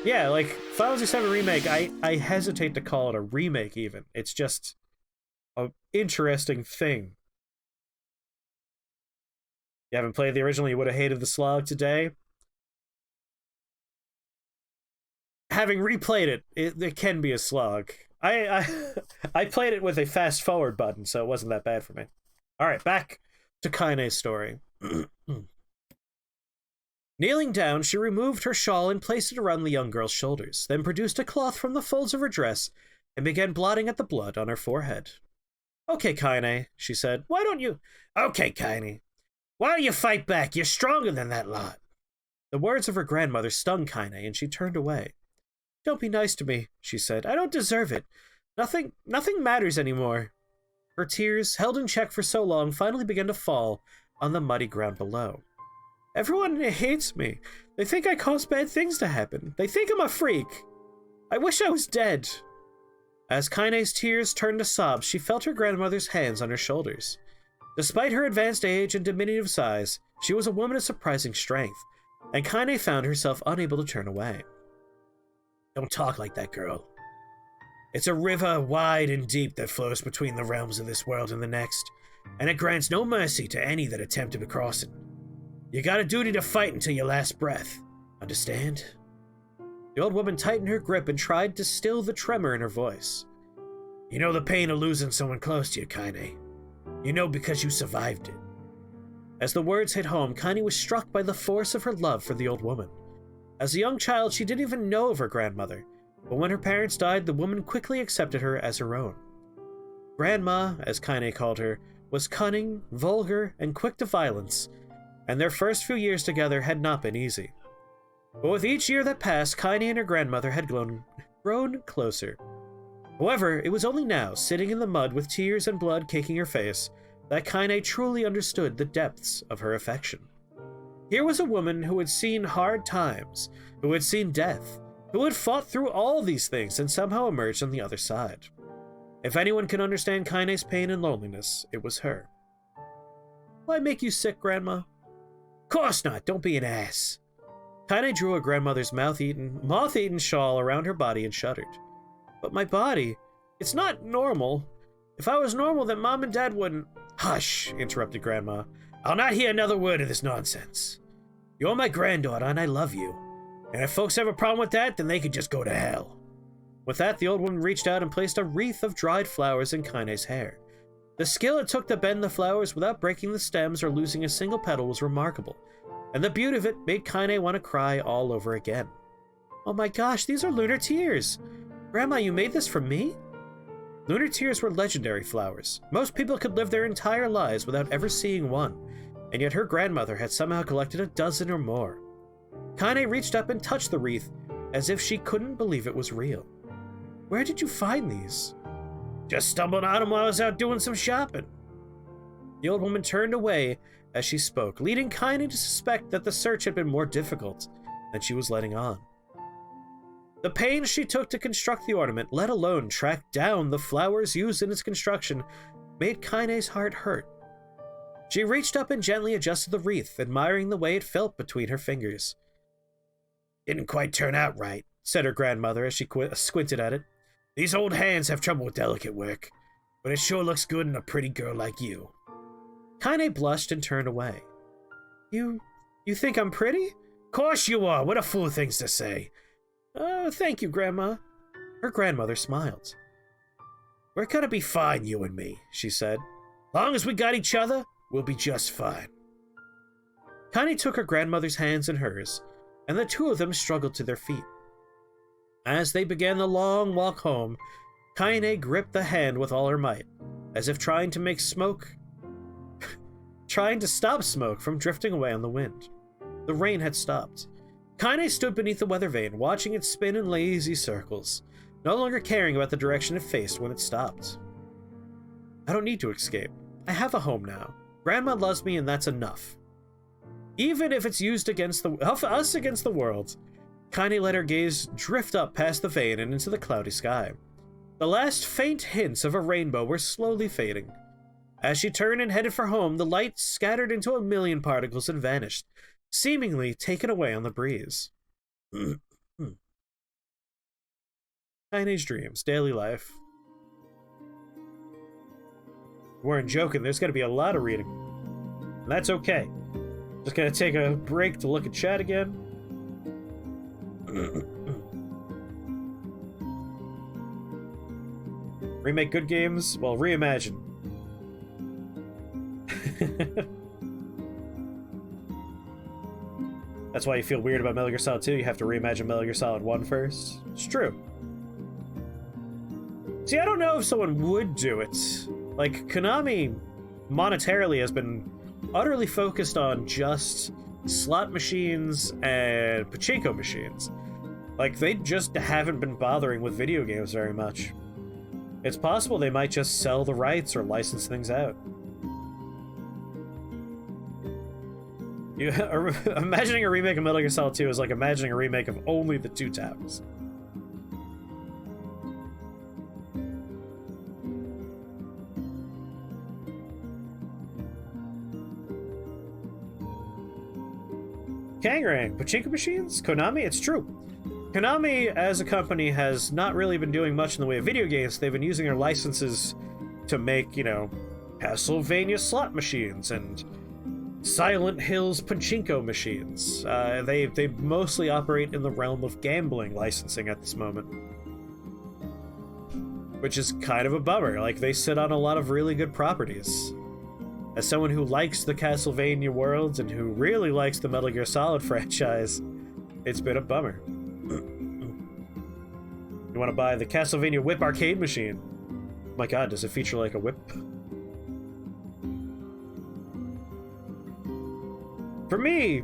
Yeah, like, Final Fantasy VII Remake, I hesitate to call it a remake, even. It's just an interesting thing. You haven't played the original, you would have hated the slog today. Having replayed it can be a slog. I played it with a fast forward button, so it wasn't that bad for me. All right, back to Kaine's story. Kneeling down, she removed her shawl and placed it around the young girl's shoulders, then produced a cloth from the folds of her dress and began blotting at the blood on her forehead. Okay, Kaine, she said. Why don't you... Okay, Kaine. Why don't you fight back? You're stronger than that lot. The words of her grandmother stung Kaine, and she turned away. Don't be nice to me, she said. I don't deserve it. Nothing matters anymore. Her tears, held in check for so long, finally began to fall on the muddy ground below. Everyone hates me. They think I cause bad things to happen. They think I'm a freak. I wish I was dead. As Kaine's tears turned to sobs, she felt her grandmother's hands on her shoulders. Despite her advanced age and diminutive size, she was a woman of surprising strength, and Kaine found herself unable to turn away. Don't talk like that, girl. It's a river wide and deep that flows between the realms of this world and the next, and it grants no mercy to any that attempt to cross it. You got a duty to fight until your last breath. Understand? The old woman tightened her grip and tried to still the tremor in her voice. You know the pain of losing someone close to you, Kaine. You know because you survived it. As the words hit home, Kaine was struck by the force of her love for the old woman. As a young child, she didn't even know of her grandmother, but when her parents died, the woman quickly accepted her as her own. Grandma, as Kaine called her, was cunning, vulgar, and quick to violence, and their first few years together had not been easy. But with each year that passed, Kaine and her grandmother had grown closer. However, it was only now, sitting in the mud with tears and blood caking her face, that Kaine truly understood the depths of her affection. Here was a woman who had seen hard times, who had seen death, who had fought through all these things and somehow emerged on the other side. If anyone could understand Kaine's pain and loneliness, it was her. Will I make you sick, Grandma? Course not, don't be an ass. Kaine drew her grandmother's moth-eaten shawl around her body and shuddered. But my body, it's not normal. If I was normal, then Mom and Dad wouldn't... Hush, interrupted Grandma. I'll not hear another word of this nonsense. You're my granddaughter, and I love you. And if folks have a problem with that, then they could just go to hell. With that, the old woman reached out and placed a wreath of dried flowers in Kaine's hair. The skill it took to bend the flowers without breaking the stems or losing a single petal was remarkable, and the beauty of it made Kaine want to cry all over again. Oh my gosh, these are lunar tears! Grandma, you made this for me? Lunar tears were legendary flowers. Most people could live their entire lives without ever seeing one, and yet her grandmother had somehow collected a dozen or more. Kaine reached up and touched the wreath, as if she couldn't believe it was real. Where did you find these? Just stumbled on them while I was out doing some shopping. The old woman turned away as she spoke, leading Kaine to suspect that the search had been more difficult than she was letting on. The pains she took to construct the ornament, let alone track down the flowers used in its construction, made Kaine's heart hurt. She reached up and gently adjusted the wreath, admiring the way it felt between her fingers. Didn't quite turn out right, said her grandmother as she squinted at it. These old hands have trouble with delicate work, but it sure looks good in a pretty girl like you. Kaine blushed and turned away. You think I'm pretty? Course you are, what a fool things to say. Thank you, Grandma. Her grandmother smiled. We're gonna be fine, you and me, she said. Long as we got each other, we'll be just fine. Kaine took her grandmother's hands in hers, and the two of them struggled to their feet. As they began the long walk home, Kaine gripped the hand with all her might, as if trying to stop smoke from drifting away on the wind. The rain had stopped. Kaine stood beneath the weather vane, watching it spin in lazy circles, no longer caring about the direction it faced when it stopped. I don't need to escape. I have a home now. Grandma loves me, and that's enough. Even if it's used against us against the world. Kaine let her gaze drift up past the vane and into the cloudy sky. The last faint hints of a rainbow were slowly fading. As she turned and headed for home, the light scattered into a million particles and vanished, seemingly taken away on the breeze. Teenage dreams, daily life. We weren't joking, there's gonna be a lot of reading. And that's okay. Just gonna take a break to look at chat again. Remake good games? Well, reimagine. That's why you feel weird about Metal Gear Solid 2. You have to reimagine Metal Gear Solid 1 first. It's true. See, I don't know if someone would do it. Like, Konami, monetarily, has been utterly focused on just slot machines and pachinko machines. Like, they just haven't been bothering with video games very much. It's possible they might just sell the rights or license things out. Imagining a remake of Metal Gear Solid 2 is like imagining a remake of only the Two Towers. Kangarang, pachinko machines? Konami? It's true. Konami, as a company, has not really been doing much in the way of video games. They've been using their licenses to make, you know, Castlevania slot machines and Silent Hill's pachinko machines. They mostly operate in the realm of gambling licensing at this moment. Which is kind of a bummer. Like, they sit on a lot of really good properties. As someone who likes the Castlevania worlds and who really likes the Metal Gear Solid franchise, it's been a bummer. You want to buy the Castlevania Whip arcade machine? My god, does it feature like a whip? For me,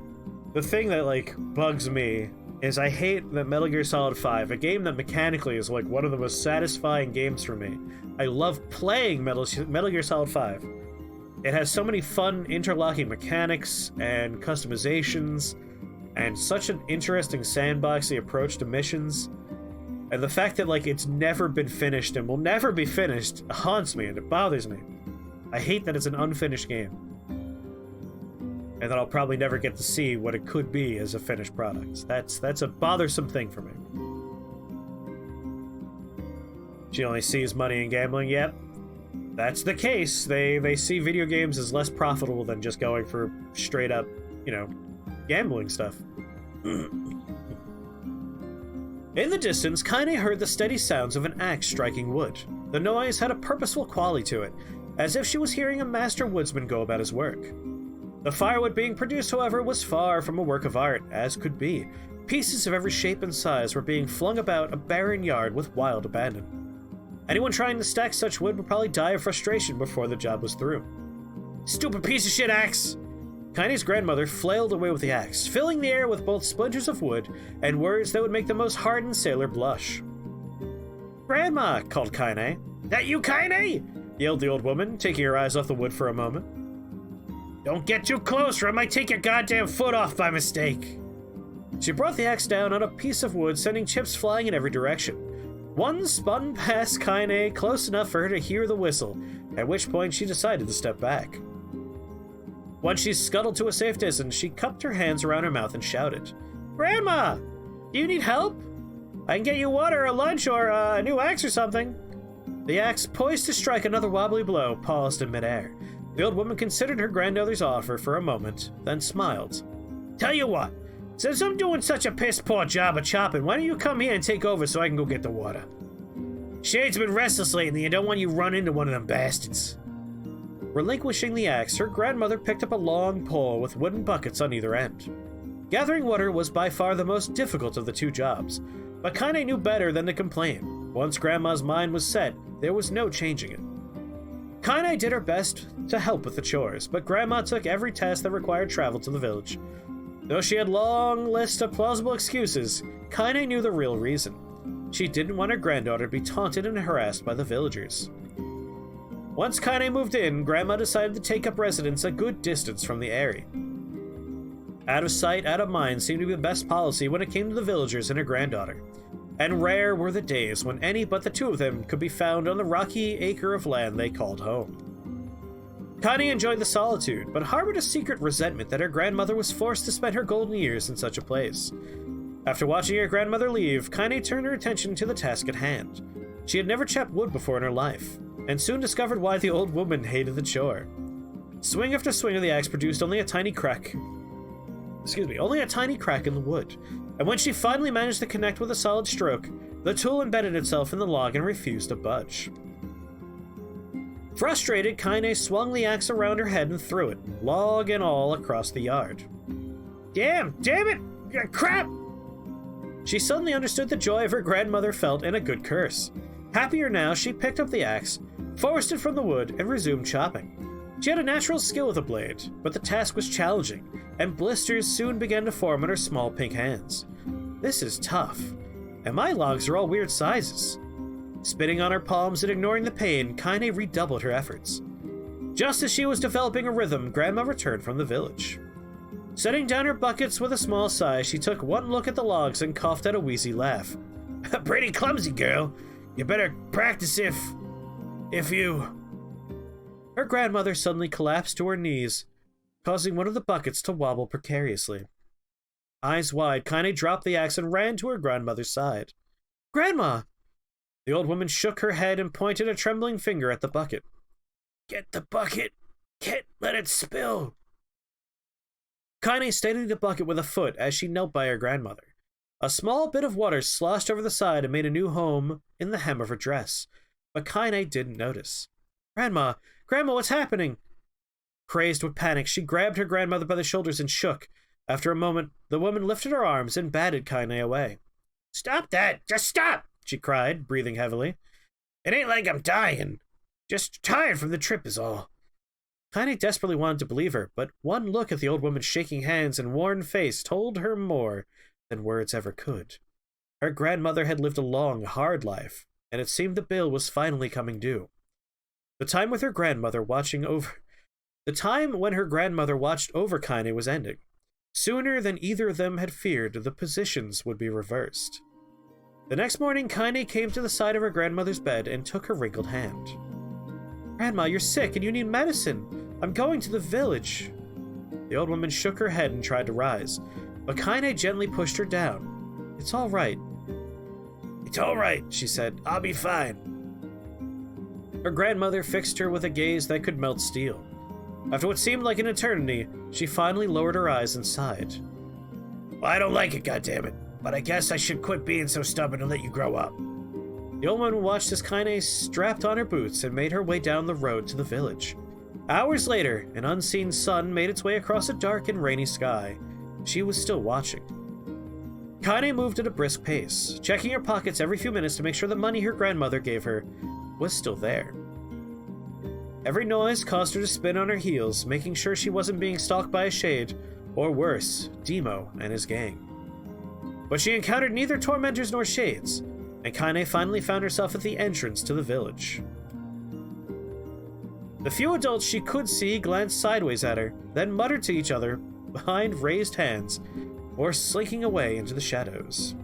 the thing that like bugs me is I hate that Metal Gear Solid 5, a game that mechanically is like one of the most satisfying games for me. I love playing Metal Gear Solid 5. It has so many fun interlocking mechanics and customizations, and such an interesting sandboxy approach to missions. And the fact that like it's never been finished and will never be finished haunts me and it bothers me. I hate that it's an unfinished game. And that I'll probably never get to see what it could be as a finished product. That's a bothersome thing for me. She only sees money in gambling. Yep. That's the case. They see video games as less profitable than just going for straight up, you know, gambling stuff. In the distance, Kaine heard the steady sounds of an axe striking wood. The noise had a purposeful quality to it, as if she was hearing a master woodsman go about his work. The firewood being produced, however, was far from a work of art, as could be. Pieces of every shape and size were being flung about a barren yard with wild abandon. Anyone trying to stack such wood would probably die of frustration before the job was through. Stupid piece of shit axe! Kaine's grandmother flailed away with the axe, filling the air with both splinters of wood and words that would make the most hardened sailor blush. Grandma, called Kaine. That you, Kaine? Yelled the old woman, taking her eyes off the wood for a moment. Don't get too close or I might take your goddamn foot off by mistake. She brought the axe down on a piece of wood, sending chips flying in every direction. One spun past Kaine close enough for her to hear the whistle, at which point she decided to step back. Once she scuttled to a safe distance, she cupped her hands around her mouth and shouted, Grandma! Do you need help? I can get you water or lunch or a new axe or something. The axe, poised to strike another wobbly blow, paused in midair. The old woman considered her granddaughter's offer for a moment, then smiled. Tell you what, since I'm doing such a piss-poor job of chopping, why don't you come here and take over so I can go get the water? Shade's been restless lately and don't want you run into one of them bastards. Relinquishing the axe, her grandmother picked up a long pole with wooden buckets on either end. Gathering water was by far the most difficult of the two jobs, but Kaine knew better than to complain. Once Grandma's mind was set, there was no changing it. Kaine did her best to help with the chores, but Grandma took every task that required travel to the village. Though she had a long list of plausible excuses, Kaine knew the real reason. She didn't want her granddaughter to be taunted and harassed by the villagers. Once Kaine moved in, Grandma decided to take up residence a good distance from the area. Out of sight, out of mind seemed to be the best policy when it came to the villagers and her granddaughter. And rare were the days when any but the two of them could be found on the rocky acre of land they called home. Kaine enjoyed the solitude, but harbored a secret resentment that her grandmother was forced to spend her golden years in such a place. After watching her grandmother leave, Kaine turned her attention to the task at hand. She had never chopped wood before in her life, and soon discovered why the old woman hated the chore. Swing after swing of the axe produced only a tiny crack. Only a tiny crack in the wood, and when she finally managed to connect with a solid stroke, the tool embedded itself in the log and refused to budge. Frustrated, Kaine swung the axe around her head and threw it, log and all, across the yard. Damn it! Crap! She suddenly understood the joy of her grandmother felt and a good curse. Happier now, she picked up the axe, forced it from the wood, and resumed chopping. She had a natural skill with a blade, but the task was challenging, and blisters soon began to form on her small pink hands. This is tough, and my logs are all weird sizes. Spitting on her palms and ignoring the pain, Kaine redoubled her efforts. Just as she was developing a rhythm, Grandma returned from the village. Setting down her buckets with a small sigh, she took one look at the logs and coughed out a wheezy laugh. Pretty clumsy, girl. You better practice if you... Her grandmother suddenly collapsed to her knees, causing one of the buckets to wobble precariously. Eyes wide, Kaine dropped the axe and ran to her grandmother's side. Grandma! The old woman shook her head and pointed a trembling finger at the bucket. Get the bucket! Can't let it spill! Kaine steadied the bucket with a foot as she knelt by her grandmother. A small bit of water sloshed over the side and made a new home in the hem of her dress, but Kaine didn't notice. Grandma, what's happening? Crazed with panic, she grabbed her grandmother by the shoulders and shook. After a moment, the woman lifted her arms and batted Kaine away. Stop that! Just stop! She cried, breathing heavily. It ain't like I'm dying. Just tired from the trip is all. Kaine desperately wanted to believe her, but one look at the old woman's shaking hands and worn face told her more than words ever could. Her grandmother had lived a long, hard life, and it seemed the bill was finally coming due. The time when her grandmother watched over Kaine was ending. Sooner than either of them had feared, the positions would be reversed. The next morning, Kaine came to the side of her grandmother's bed and took her wrinkled hand. Grandma, you're sick and you need medicine. I'm going to the village. The old woman shook her head and tried to rise, but Kaine gently pushed her down. It's all right. It's all right, she said. I'll be fine. Her grandmother fixed her with a gaze that could melt steel. After what seemed like an eternity, she finally lowered her eyes and sighed. Well, I don't like it, goddammit, but I guess I should quit being so stubborn and let you grow up. The old woman watched as Kaine strapped on her boots and made her way down the road to the village. Hours later, an unseen sun made its way across a dark and rainy sky. She was still watching. Kaine moved at a brisk pace, checking her pockets every few minutes to make sure the money her grandmother gave her was still there. Every noise caused her to spin on her heels, making sure she wasn't being stalked by a shade, or worse, Demo and his gang. But she encountered neither tormentors nor shades, and Kaine finally found herself at the entrance to the village. The few adults she could see glanced sideways at her, then muttered to each other behind raised hands, or slinking away into the shadows.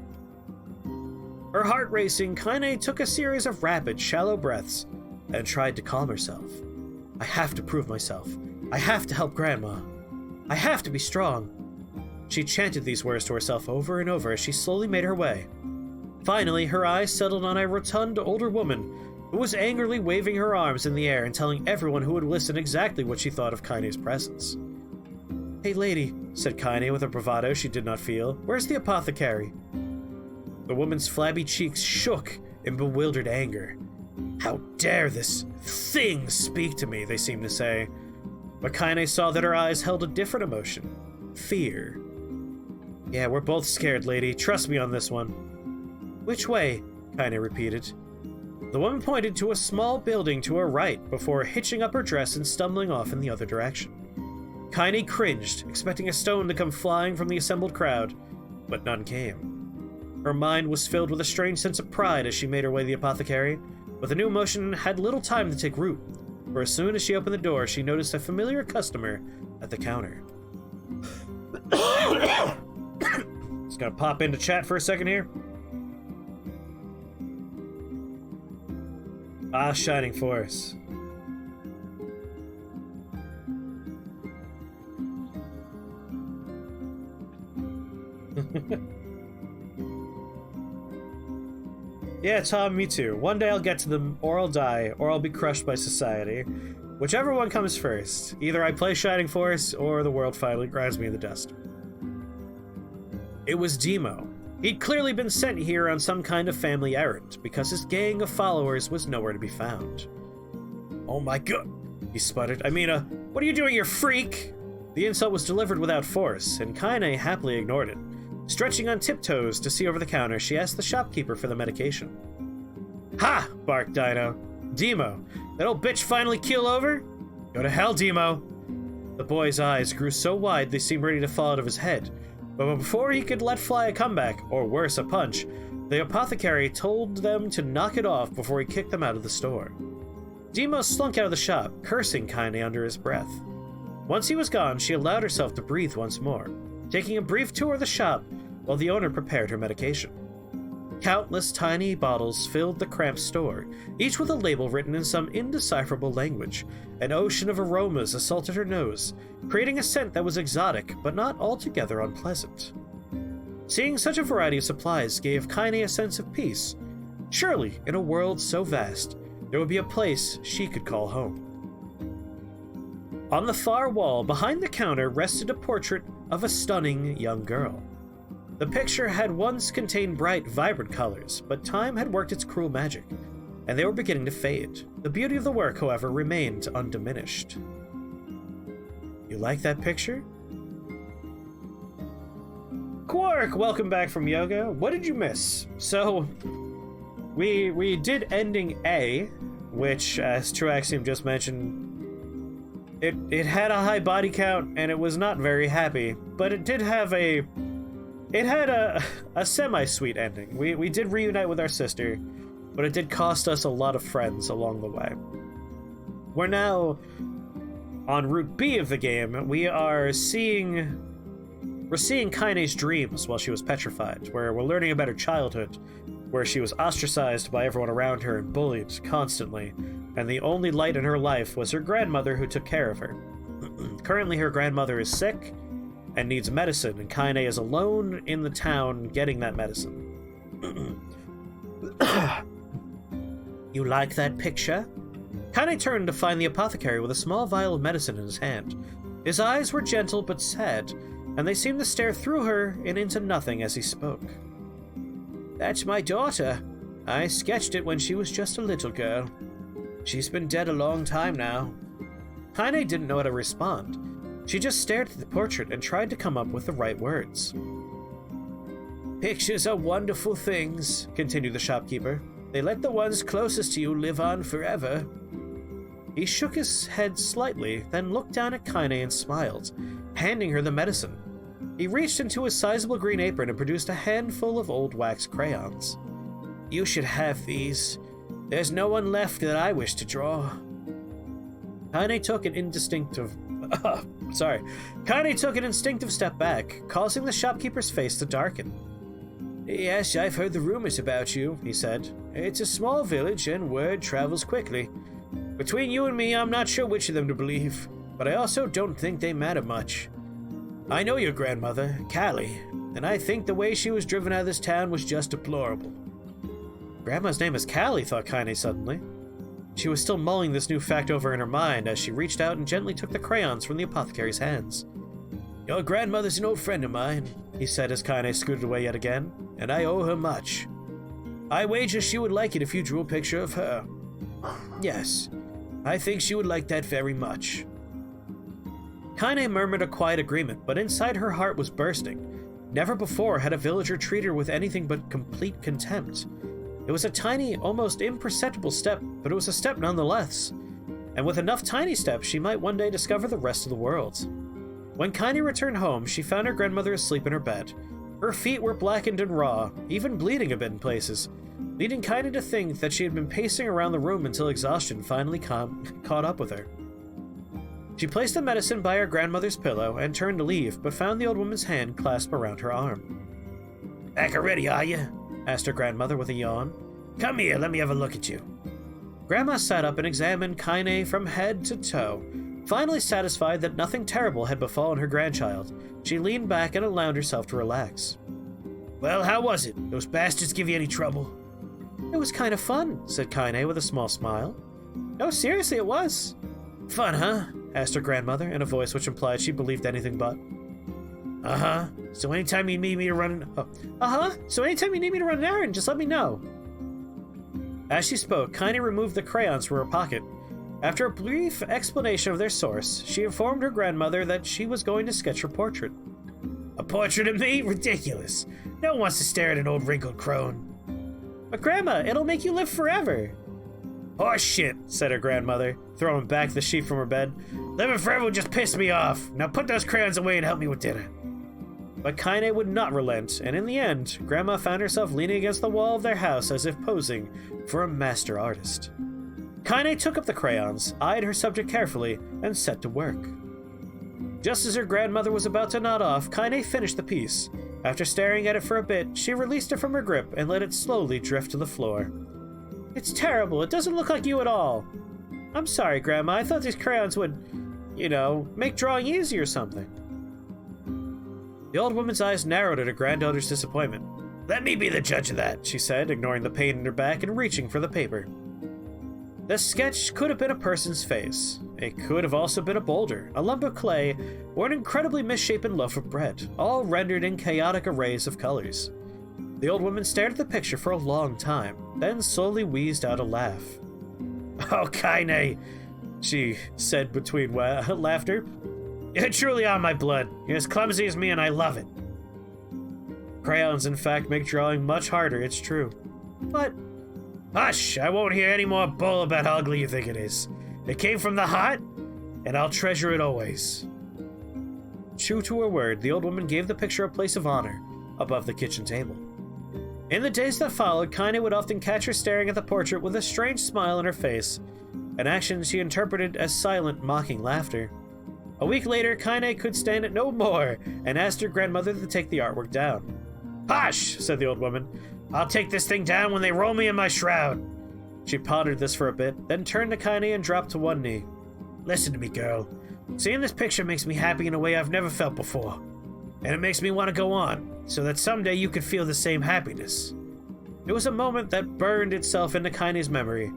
Her heart racing, Kaine took a series of rapid, shallow breaths and tried to calm herself. I have to prove myself. I have to help Grandma. I have to be strong. She chanted these words to herself over and over as she slowly made her way. Finally, her eyes settled on a rotund older woman who was angrily waving her arms in the air and telling everyone who would listen exactly what she thought of Kaine's presence. Hey lady, said Kaine with a bravado she did not feel, where's the apothecary? The woman's flabby cheeks shook in bewildered anger. How dare this thing speak to me, they seemed to say. But Kaine saw that her eyes held a different emotion. Fear. Yeah, we're both scared, lady. Trust me on this one. Which way? Kaine repeated. The woman pointed to a small building to her right before hitching up her dress and stumbling off in the other direction. Kaine cringed, expecting a stone to come flying from the assembled crowd, but none came. Her mind was filled with a strange sense of pride as she made her way to the apothecary, but the new emotion had little time to take root, for as soon as she opened the door, she noticed a familiar customer at the counter. Just gonna pop into chat for a second here. Ah, Shining Force. Yeah, Tom, me too. One day I'll get to them, or I'll die, or I'll be crushed by society. Whichever one comes first. Either I play Shining Force, or the world finally grinds me in the dust. It was Demo. He'd clearly been sent here on some kind of family errand, because his gang of followers was nowhere to be found. Oh my god, he sputtered. I mean, what are you doing, you freak? The insult was delivered without force, and Kaine happily ignored it. Stretching on tiptoes to see over the counter, she asked the shopkeeper for the medication. Ha! Barked Dino. Demo, that old bitch finally keel over? Go to hell, Demo. The boy's eyes grew so wide they seemed ready to fall out of his head. But before he could let fly a comeback, or worse, a punch, the apothecary told them to knock it off before he kicked them out of the store. Demo slunk out of the shop, cursing Kaine under his breath. Once he was gone, she allowed herself to breathe once more, taking a brief tour of the shop while the owner prepared her medication. Countless tiny bottles filled the cramped store, each with a label written in some indecipherable language. An ocean of aromas assaulted her nose, creating a scent that was exotic but not altogether unpleasant. Seeing such a variety of supplies gave Kaine a sense of peace. Surely, in a world so vast, there would be a place she could call home. On the far wall, behind the counter, rested a portrait of a stunning young girl. The picture had once contained bright, vibrant colors, but time had worked its cruel magic, and they were beginning to fade. The beauty of the work, however, remained undiminished. You like that picture? Quark, welcome back from yoga. What did you miss? So, we did ending A, which, as True Axiom just mentioned, it had a high body count, and it was not very happy, but it did have a semi-sweet ending. We did reunite with our sister, but it did cost us a lot of friends along the way. We're now on Route B of the game. We're seeing Kaine's dreams while she was petrified, where we're learning about her childhood, where she was ostracized by everyone around her and bullied constantly, and the only light in her life was her grandmother who took care of her. Currently, her grandmother is sick and needs medicine, and Kaine is alone in the town getting that medicine. You like that picture? Kaine turned to find the apothecary with a small vial of medicine in his hand. His eyes were gentle but sad, and they seemed to stare through her and into nothing as he spoke. That's my daughter. I sketched it when she was just a little girl. She's been dead a long time now. Kaine didn't know how to respond. She just stared at the portrait and tried to come up with the right words. Pictures are wonderful things, continued the shopkeeper. They let the ones closest to you live on forever. He shook his head slightly, then looked down at Kaine and smiled, handing her the medicine. He reached into his sizable green apron and produced a handful of old wax crayons. You should have these. There's no one left that I wish to draw. Kaine took an instinctive step back, causing the shopkeeper's face to darken. Yes, I've heard the rumors about you, he said. It's a small village and word travels quickly. Between you and me, I'm not sure which of them to believe, but I also don't think they matter much. I know your grandmother, Callie, and I think the way she was driven out of this town was just deplorable. Grandma's name is Callie, thought Kaine suddenly. She was still mulling this new fact over in her mind as she reached out and gently took the crayons from the apothecary's hands. Your grandmother's an old friend of mine, he said as Kaine scooted away yet again, and I owe her much. I wager she would like it if you drew a picture of her. Yes, I think she would like that very much. Kaine murmured a quiet agreement, but inside her heart was bursting. Never before had a villager treated her with anything but complete contempt. It was a tiny, almost imperceptible step, but it was a step nonetheless. And with enough tiny steps, she might one day discover the rest of the world. When Kaine returned home, she found her grandmother asleep in her bed. Her feet were blackened and raw, even bleeding a bit in places, leading Kaine to think that she had been pacing around the room until exhaustion finally caught up with her. She placed the medicine by her grandmother's pillow and turned to leave, but found the old woman's hand clasped around her arm. Back already, are you? Asked her grandmother with a yawn. Come here, let me have a look at you. Grandma sat up and examined Kaine from head to toe. Finally satisfied that nothing terrible had befallen her grandchild, she leaned back and allowed herself to relax. Well, how was it? Those bastards give you any trouble? It was kind of fun, said Kaine with a small smile. No, seriously, it was. Fun, huh? Asked her grandmother in a voice which implied she believed anything but. Uh-huh. So anytime you need me to run... Oh. Uh-huh. So anytime you need me to run an errand, just let me know. As she spoke, Kaine removed the crayons from her pocket. After a brief explanation of their source, she informed her grandmother that she was going to sketch her portrait. A portrait of me? Ridiculous. No one wants to stare at an old wrinkled crone. But Grandma, it'll make you live forever. Horse shit, said her grandmother, throwing back the sheet from her bed. Living forever would just piss me off. Now put those crayons away and help me with dinner. But Kaine would not relent, and in the end, Grandma found herself leaning against the wall of their house as if posing for a master artist. Kaine took up the crayons, eyed her subject carefully, and set to work. Just as her grandmother was about to nod off, Kaine finished the piece. After staring at it for a bit, she released it from her grip and let it slowly drift to the floor. It's terrible. It doesn't look like you at all. I'm sorry, Grandma. I thought these crayons would, make drawing easy or something. The old woman's eyes narrowed at her granddaughter's disappointment. Let me be the judge of that, she said, ignoring the pain in her back and reaching for the paper. The sketch could have been a person's face. It could have also been a boulder, a lump of clay, or an incredibly misshapen loaf of bread, all rendered in chaotic arrays of colors. The old woman stared at the picture for a long time, then slowly wheezed out a laugh. Oh, Kaine, she said between laughter. You truly are my blood. You're as clumsy as me and I love it. Crayons, in fact, make drawing much harder, it's true. But... Hush! I won't hear any more bull about how ugly you think it is. It came from the heart, and I'll treasure it always. True to her word, the old woman gave the picture a place of honor above the kitchen table. In the days that followed, Kaine would often catch her staring at the portrait with a strange smile on her face, an action she interpreted as silent, mocking laughter. A week later, Kaine could stand it no more and asked her grandmother to take the artwork down. Hush, said the old woman. I'll take this thing down when they roll me in my shroud. She pondered this for a bit, then turned to Kaine and dropped to one knee. Listen to me, girl. Seeing this picture makes me happy in a way I've never felt before. And it makes me want to go on, so that someday you could feel the same happiness. It was a moment that burned itself into Kaine's memory,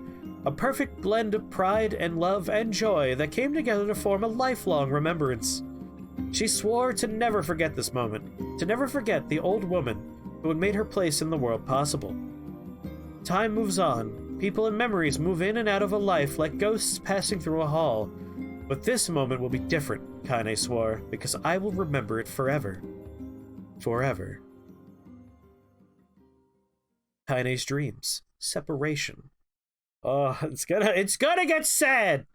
a perfect blend of pride and love and joy that came together to form a lifelong remembrance. She swore to never forget this moment, to never forget the old woman who had made her place in the world possible. Time moves on, people and memories move in and out of a life like ghosts passing through a hall. But this moment will be different, Kaine swore, because I will remember it forever. Forever. Kaine's dreams. Separation. Oh, it's gonna get sad!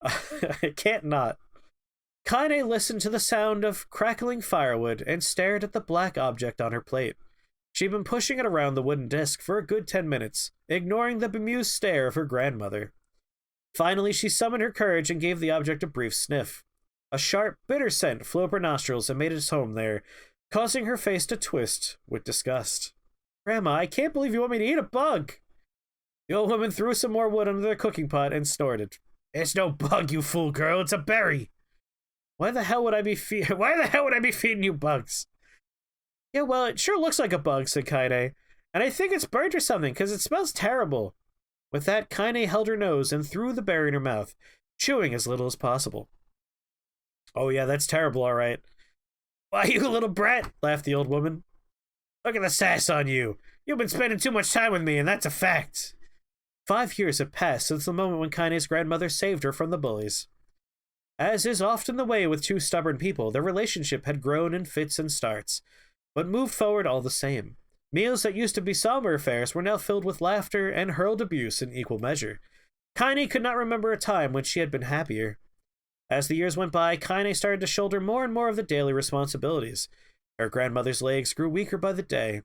I can't not. Kaine listened to the sound of crackling firewood and stared at the black object on her plate. She'd been pushing it around the wooden disc for a good 10 minutes, ignoring the bemused stare of her grandmother. Finally, she summoned her courage and gave the object a brief sniff. A sharp, bitter scent flew up her nostrils and made its home there, causing her face to twist with disgust. Grandma, I can't believe you want me to eat a bug! The old woman threw some more wood under the cooking pot and snorted. It's no bug, you fool girl, it's a berry! Why the hell would I be feeding you bugs? Yeah, well, it sure looks like a bug, said Kaine. And I think it's burnt or something, because it smells terrible. With that, Kaine held her nose and threw the berry in her mouth, chewing as little as possible. Oh yeah, that's terrible, all right. Why, you little brat, laughed the old woman. Look at the sass on you. You've been spending too much time with me, and that's a fact. 5 years had passed since the moment when Kaine's grandmother saved her from the bullies. As is often the way with two stubborn people, their relationship had grown in fits and starts, but moved forward all the same. Meals that used to be somber affairs were now filled with laughter and hurled abuse in equal measure. Kaine could not remember a time when she had been happier. As the years went by, Kaine started to shoulder more and more of the daily responsibilities. Her grandmother's legs grew weaker by the day,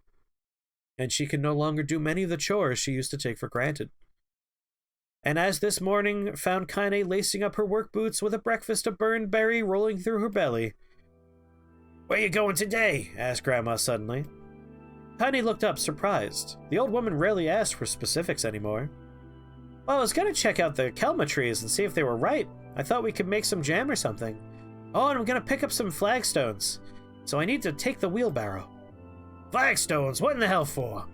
and she could no longer do many of the chores she used to take for granted. And as this morning found Kaine lacing up her work boots with a breakfast of burned berry rolling through her belly. Where you going today? Asked Grandma suddenly. Kaine looked up, surprised. The old woman rarely asked for specifics anymore. Well, I was gonna check out the kelma trees and see if they were ripe. I thought we could make some jam or something. Oh, and I'm gonna pick up some flagstones. So I need to take the wheelbarrow. Flagstones? What in the hell for?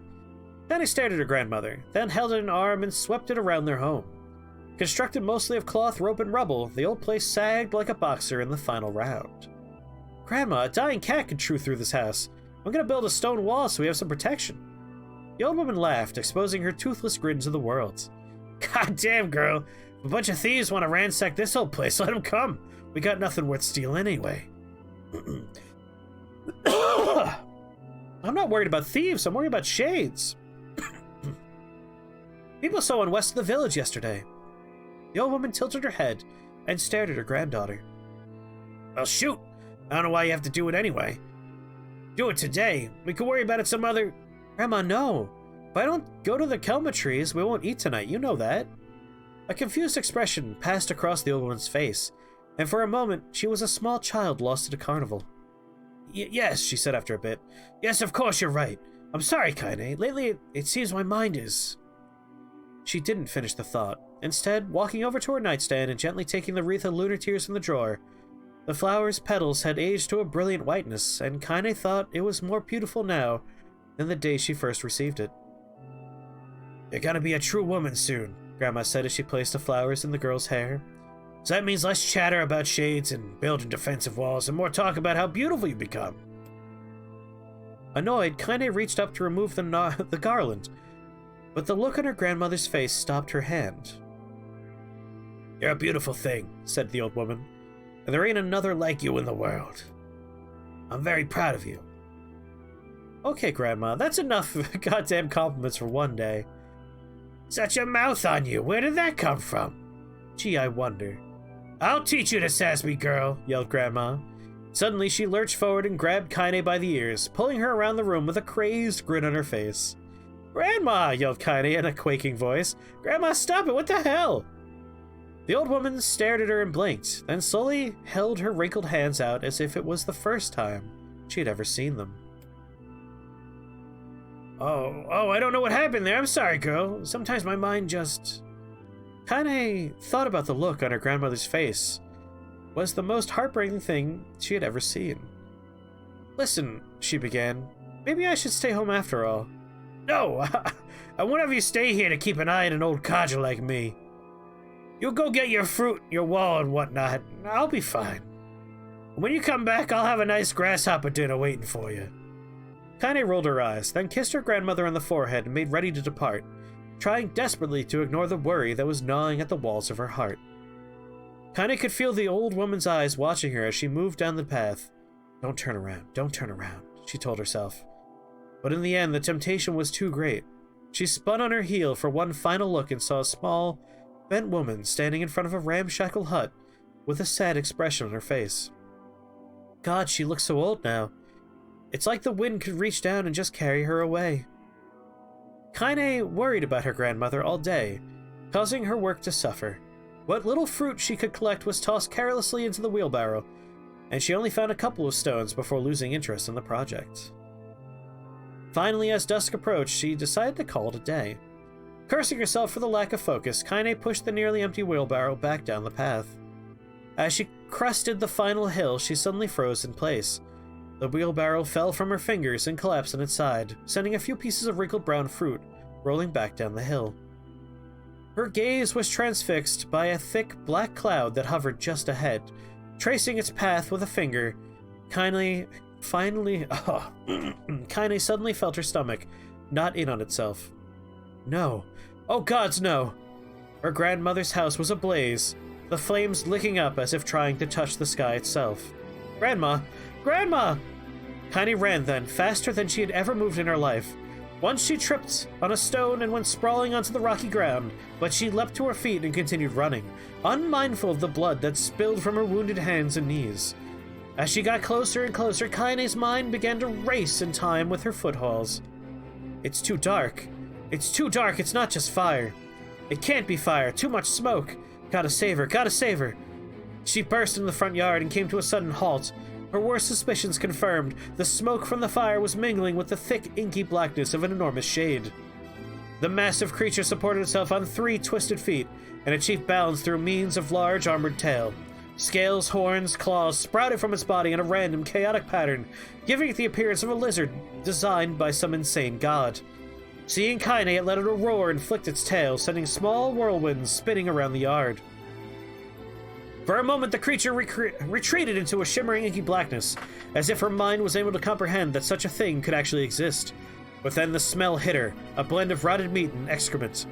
Penny stared at her grandmother, then held it in an arm and swept it around their home. Constructed mostly of cloth, rope, and rubble, the old place sagged like a boxer in the final round. Grandma, a dying cat could chew through this house. I'm gonna build a stone wall so we have some protection. The old woman laughed, exposing her toothless grin to the world. God damn, girl. If a bunch of thieves want to ransack this old place, let them come. We got nothing worth stealing anyway. I'm not worried about thieves, I'm worried about shades. People saw one west of the village yesterday. The old woman tilted her head and stared at her granddaughter. Well, shoot. I don't know why you have to do it anyway. Do it today. We can worry about it some other... Grandma, no. If I don't go to the kelma trees, we won't eat tonight. You know that. A confused expression passed across the old woman's face, and for a moment, she was a small child lost at a carnival. Yes, she said after a bit. Yes, of course, you're right. I'm sorry, Kaine. Lately, it seems my mind is... She didn't finish the thought. Instead, walking over to her nightstand and gently taking the wreath of lunar tears from the drawer, the flower's petals had aged to a brilliant whiteness, and Kaine thought it was more beautiful now than the day she first received it. You're gonna be a true woman soon, Grandma said as she placed the flowers in the girl's hair. So that means less chatter about shades and building defensive walls and more talk about how beautiful you become. Annoyed, Kaine reached up to remove the garland, but the look on her grandmother's face stopped her hand. You're a beautiful thing, said the old woman, and there ain't another like you in the world. I'm very proud of you. Okay, Grandma, that's enough goddamn compliments for one day. Such a mouth on you, where did that come from? Gee, I wonder. I'll teach you to sass me, girl, yelled Grandma. Suddenly, she lurched forward and grabbed Kaine by the ears, pulling her around the room with a crazed grin on her face. Grandma, yelled Kaine in a quaking voice. Grandma, stop it, what the hell? The old woman stared at her and blinked, then slowly held her wrinkled hands out as if it was the first time she had ever seen them. Oh, I don't know what happened there. I'm sorry, girl. Sometimes my mind just... Kaine thought about the look on her grandmother's face. It was the most heartbreaking thing she had ever seen. Listen, she began. Maybe I should stay home after all. No, I won't have you stay here to keep an eye on an old codger like me. You'll go get your fruit, your wall, and whatnot. I'll be fine. When you come back, I'll have a nice grasshopper dinner waiting for you. Kaine rolled her eyes, then kissed her grandmother on the forehead and made ready to depart, trying desperately to ignore the worry that was gnawing at the walls of her heart. Kaine could feel the old woman's eyes watching her as she moved down the path. Don't turn around, she told herself. But in the end, the temptation was too great. She spun on her heel for one final look and saw a small, bent woman standing in front of a ramshackle hut with a sad expression on her face. God, she looks so old now. It's like the wind could reach down and just carry her away. Kaine worried about her grandmother all day, causing her work to suffer. What little fruit she could collect was tossed carelessly into the wheelbarrow, and she only found a couple of stones before losing interest in the project. Finally, as dusk approached, she decided to call it a day. Cursing herself for the lack of focus, Kaine pushed the nearly empty wheelbarrow back down the path. As she crested the final hill, she suddenly froze in place. The wheelbarrow fell from her fingers and collapsed on its side, sending a few pieces of wrinkled brown fruit rolling back down the hill. Her gaze was transfixed by a thick black cloud that hovered just ahead. Tracing its path with a finger, Kaine suddenly felt her stomach knot in on itself. No. Oh gods, no! Her grandmother's house was ablaze, the flames licking up as if trying to touch the sky itself. Grandma! Grandma! Kaine ran then, faster than she had ever moved in her life. Once she tripped on a stone and went sprawling onto the rocky ground, but she leapt to her feet and continued running, unmindful of the blood that spilled from her wounded hands and knees. As she got closer and closer, Kaine's mind began to race in time with her footfalls. It's too dark. It's too dark, it's not just fire. It can't be fire, too much smoke. Gotta save her, gotta save her. She burst into the front yard and came to a sudden halt. Her worst suspicions confirmed. The smoke from the fire was mingling with the thick, inky blackness of an enormous shade. The massive creature supported itself on 3 twisted feet and achieved balance through means of large armored tail. Scales, horns, claws sprouted from its body in a random, chaotic pattern, giving it the appearance of a lizard designed by some insane god. Seeing Kaine, it let out a roar and flicked its tail, sending small whirlwinds spinning around the yard. For a moment, the creature retreated into a shimmering inky blackness, as if her mind was able to comprehend that such a thing could actually exist. But then the smell hit her, a blend of rotted meat and excrement,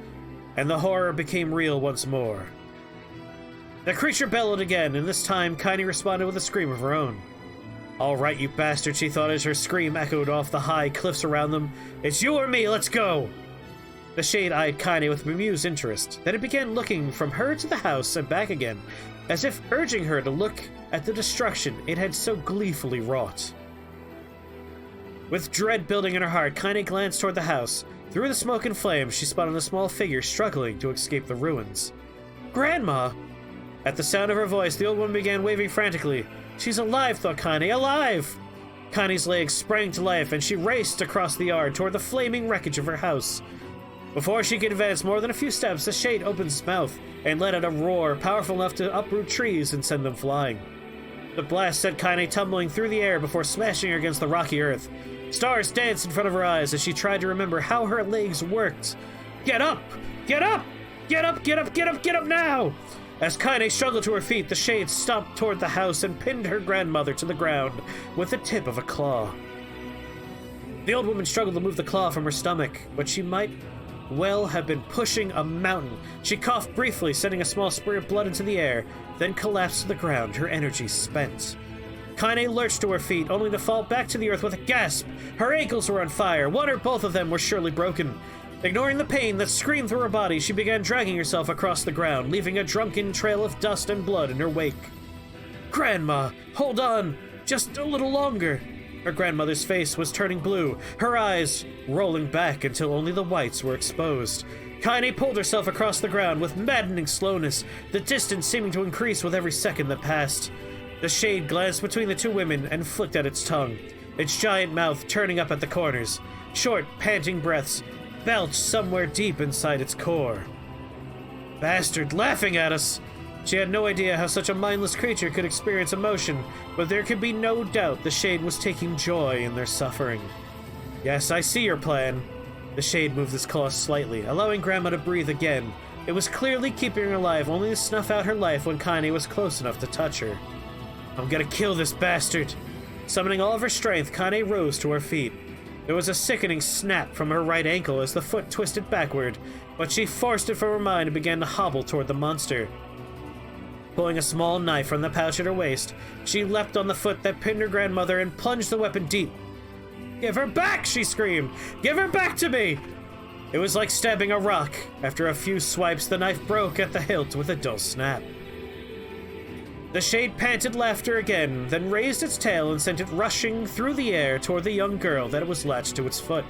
and the horror became real once more. The creature bellowed again, and this time Kaine responded with a scream of her own. "All right, you bastard," she thought as her scream echoed off the high cliffs around them. "It's you or me, let's go!" The shade eyed Kaine with bemused interest. Then it began looking from her to the house and back again, as if urging her to look at the destruction it had so gleefully wrought. With dread building in her heart, Kaine glanced toward the house. Through the smoke and flames, she spotted a small figure struggling to escape the ruins. "Grandma!" At the sound of her voice, the old woman began waving frantically. "She's alive," thought Kaine. "Alive!" Kaine's legs sprang to life, and she raced across the yard toward the flaming wreckage of her house. Before she could advance more than a few steps, the shade opened its mouth and let out a roar powerful enough to uproot trees and send them flying. The blast sent Kaine tumbling through the air before smashing her against the rocky earth. Stars danced in front of her eyes as she tried to remember how her legs worked. "Get up! Get up! Get up! Get up! Get up! Get up now!" As Kaine struggled to her feet, the shade stomped toward the house and pinned her grandmother to the ground with the tip of a claw. The old woman struggled to move the claw from her stomach, but she might well have been pushing a mountain. She coughed briefly, sending a small spray of blood into the air, then collapsed to the ground, her energy spent. Kaine lurched to her feet, only to fall back to the earth with a gasp. Her ankles were on fire. One or both of them were surely broken. Ignoring the pain that screamed through her body, she began dragging herself across the ground, leaving a drunken trail of dust and blood in her wake. "Grandma, hold on! Just a little longer!" Her grandmother's face was turning blue, her eyes rolling back until only the whites were exposed. Kaine pulled herself across the ground with maddening slowness, the distance seeming to increase with every second that passed. The shade glanced between the two women and flicked at its tongue, its giant mouth turning up at the corners. Short, panting breaths belched somewhere deep inside its core. "Bastard, laughing at us!" She had no idea how such a mindless creature could experience emotion, but there could be no doubt the shade was taking joy in their suffering. "Yes, I see your plan." The shade moved its claws slightly, allowing Grandma to breathe again. It was clearly keeping her alive, only to snuff out her life when Kaine was close enough to touch her. "I'm gonna kill this bastard!" Summoning all of her strength, Kaine rose to her feet. There was a sickening snap from her right ankle as the foot twisted backward, but she forced it from her mind and began to hobble toward the monster. Pulling a small knife from the pouch at her waist, she leapt on the foot that pinned her grandmother and plunged the weapon deep. "Give her back!" she screamed. "Give her back to me!" It was like stabbing a rock. After a few swipes, the knife broke at the hilt with a dull snap. The shade panted laughter again, then raised its tail and sent it rushing through the air toward the young girl that it was latched to its foot.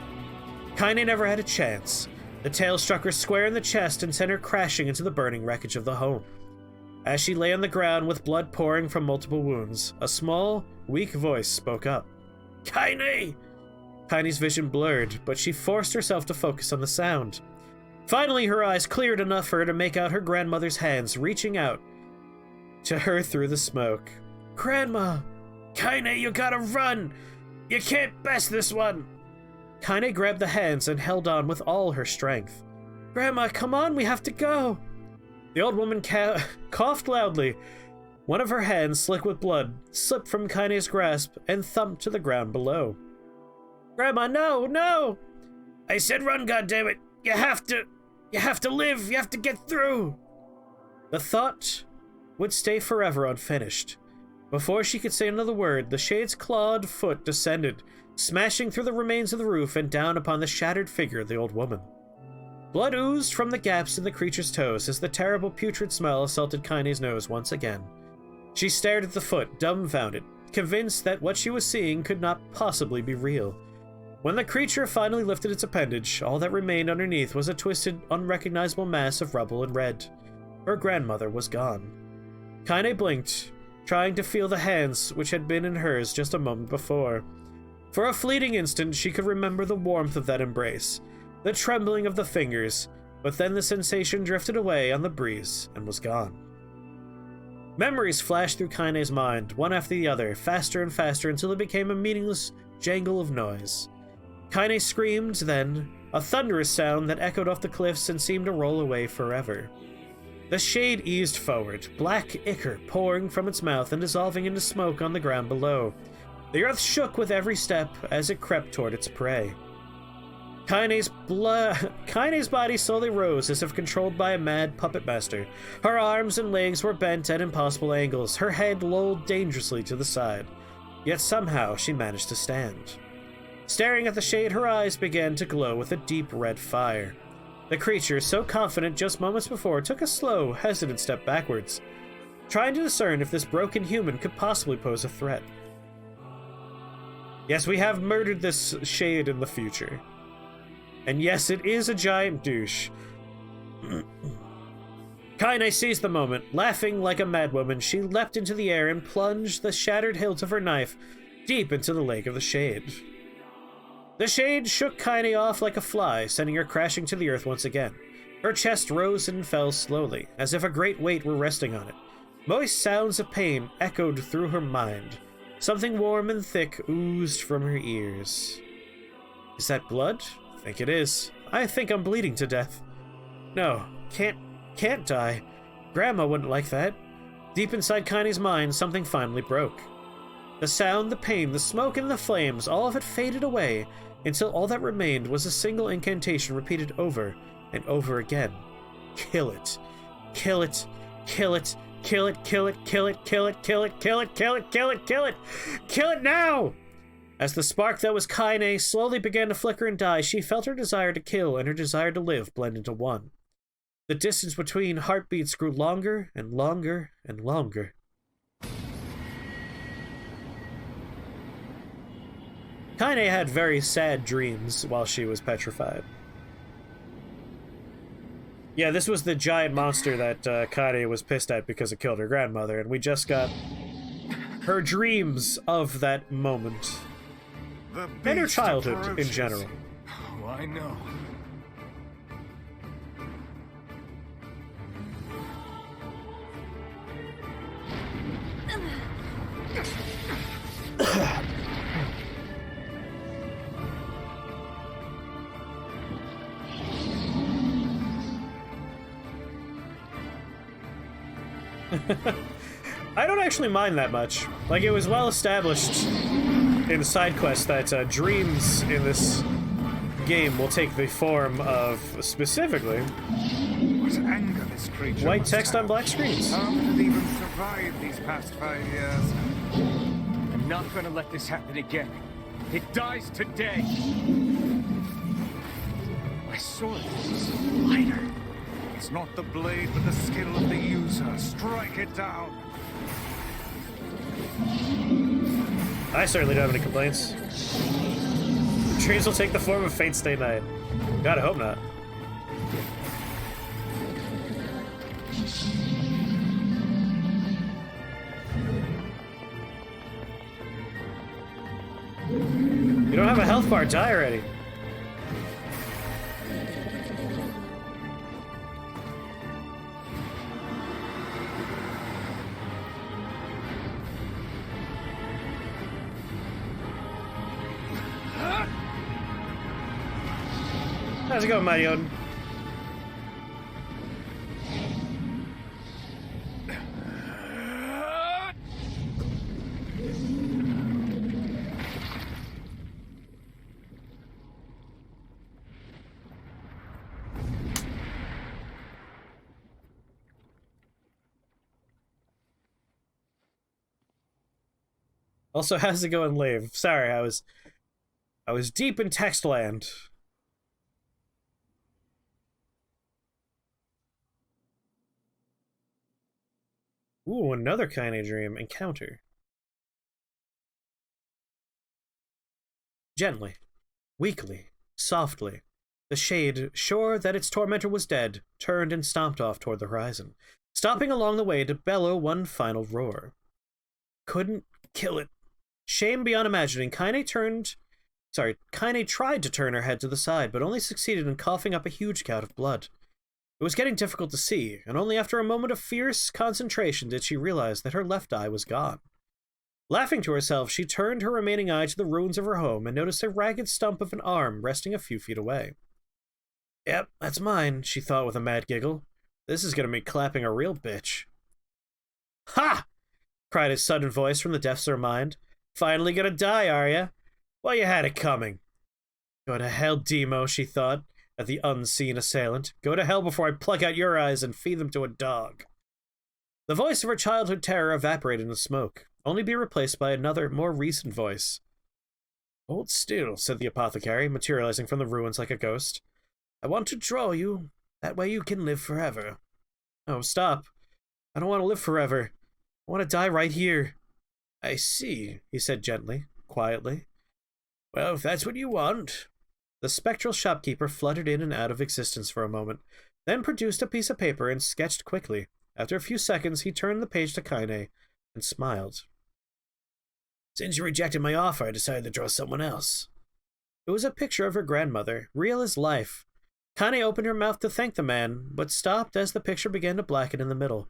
Kaine never had a chance. The tail struck her square in the chest and sent her crashing into the burning wreckage of the home. As she lay on the ground with blood pouring from multiple wounds, a small, weak voice spoke up. "Kaine!" Kaine's vision blurred, but she forced herself to focus on the sound. Finally, her eyes cleared enough for her to make out her grandmother's hands reaching out to her through the smoke. "Grandma!" "Kaine, you gotta run! You can't best this one!" Kaine grabbed the hands and held on with all her strength. "Grandma, come on, we have to go!" The old woman coughed loudly. One of her hands, slick with blood, slipped from Kaine's grasp and thumped to the ground below. "Grandma, no, no!" "I said run, goddammit! You have to live! You have to get through!" The thought would stay forever unfinished. Before she could say another word, the shade's clawed foot descended, smashing through the remains of the roof and down upon the shattered figure of the old woman. Blood oozed from the gaps in the creature's toes as the terrible putrid smell assaulted Kaine's nose once again. She stared at the foot, dumbfounded, convinced that what she was seeing could not possibly be real. When the creature finally lifted its appendage, all that remained underneath was a twisted, unrecognizable mass of rubble and red. Her grandmother was gone. Kaine blinked, trying to feel the hands which had been in hers just a moment before. For a fleeting instant, she could remember the warmth of that embrace, the trembling of the fingers, but then the sensation drifted away on the breeze and was gone. Memories flashed through Kaine's mind, one after the other, faster and faster until it became a meaningless jangle of noise. Kaine screamed, then, a thunderous sound that echoed off the cliffs and seemed to roll away forever. The shade eased forward, black ichor pouring from its mouth and dissolving into smoke on the ground below. The earth shook with every step as it crept toward its prey. Kaine's body slowly rose as if controlled by a mad puppet master. Her arms and legs were bent at impossible angles, her head lolled dangerously to the side. Yet somehow she managed to stand. Staring at the shade, her eyes began to glow with a deep red fire. The creature, so confident just moments before, took a slow, hesitant step backwards, trying to discern if this broken human could possibly pose a threat. Yes, we have murdered this shade in the future. And yes, it is a giant douche. Kaine seized the moment. Laughing like a madwoman, she leapt into the air and plunged the shattered hilt of her knife deep into the leg of the shade. The shade shook Kaine off like a fly, sending her crashing to the earth once again. Her chest rose and fell slowly, as if a great weight were resting on it. Moist sounds of pain echoed through her mind. Something warm and thick oozed from her ears. Is that blood? I think it is. I think I'm bleeding to death. No, can't die. Grandma wouldn't like that. Deep inside Kaine's mind, something finally broke. The sound, the pain, the smoke, and the flames, all of it faded away until all that remained was a single incantation repeated over and over again. Kill it. Kill it. Kill it. Kill it. Kill it. Kill it. Kill it. Kill it. Kill it. Kill it. Kill it. Kill it. Kill it now! As the spark that was Kaine slowly began to flicker and die, she felt her desire to kill and her desire to live blend into one. The distance between heartbeats grew longer and longer and longer. Kaine had very sad dreams while she was petrified. Yeah, this was the giant monster that Kaine was pissed at because it killed her grandmother, and we just got her dreams of that moment. And her childhood in general. Oh, I know. I don't actually mind that much. Like, it was well established in side quests that dreams in this game will take the form of, specifically, What anger this creature white must text have. on black screens. How could it even survive these past 5 years? I'm not gonna let this happen again. It dies today. My sword is lighter. It's not the blade, but the skill of the user. Strike it down. I certainly don't have any complaints. Dreams will take the form of Fate Stay Night. God, I hope not. You don't have a health bar, die already. How's it going, Mighty Odin? Also, how's it going, Lave? Sorry, I was deep in text land. Ooh, another Kaine dream. Encounter. Gently, weakly, softly, the shade, sure that its tormentor was dead, turned and stomped off toward the horizon, stopping along the way to bellow one final roar. Couldn't kill it. Shame beyond imagining, Kaine tried to turn her head to the side, but only succeeded in coughing up a huge gout of blood. It was getting difficult to see, and only after a moment of fierce concentration did she realize that her left eye was gone. Laughing to herself, she turned her remaining eye to the ruins of her home and noticed a ragged stump of an arm resting a few feet away. Yep, that's mine, she thought with a mad giggle. This is gonna be clapping a real bitch. Ha! Cried a sudden voice from the depths of her mind. Finally gonna die, are ya? Well, you had it coming. Go to hell, Demo, she thought, at the unseen assailant. Go to hell before I pluck out your eyes and feed them to a dog. The voice of her childhood terror evaporated in the smoke, only to be replaced by another, more recent voice. Hold still, said the apothecary, materializing from the ruins like a ghost. I want to draw you. That way you can live forever. Oh, stop. I don't want to live forever. I want to die right here. I see, he said gently, quietly. Well, if that's what you want. The spectral shopkeeper fluttered in and out of existence for a moment, then produced a piece of paper and sketched quickly. After a few seconds, he turned the page to Kaine and smiled. Since you rejected my offer, I decided to draw someone else. It was a picture of her grandmother, real as life. Kaine opened her mouth to thank the man, but stopped as the picture began to blacken in the middle.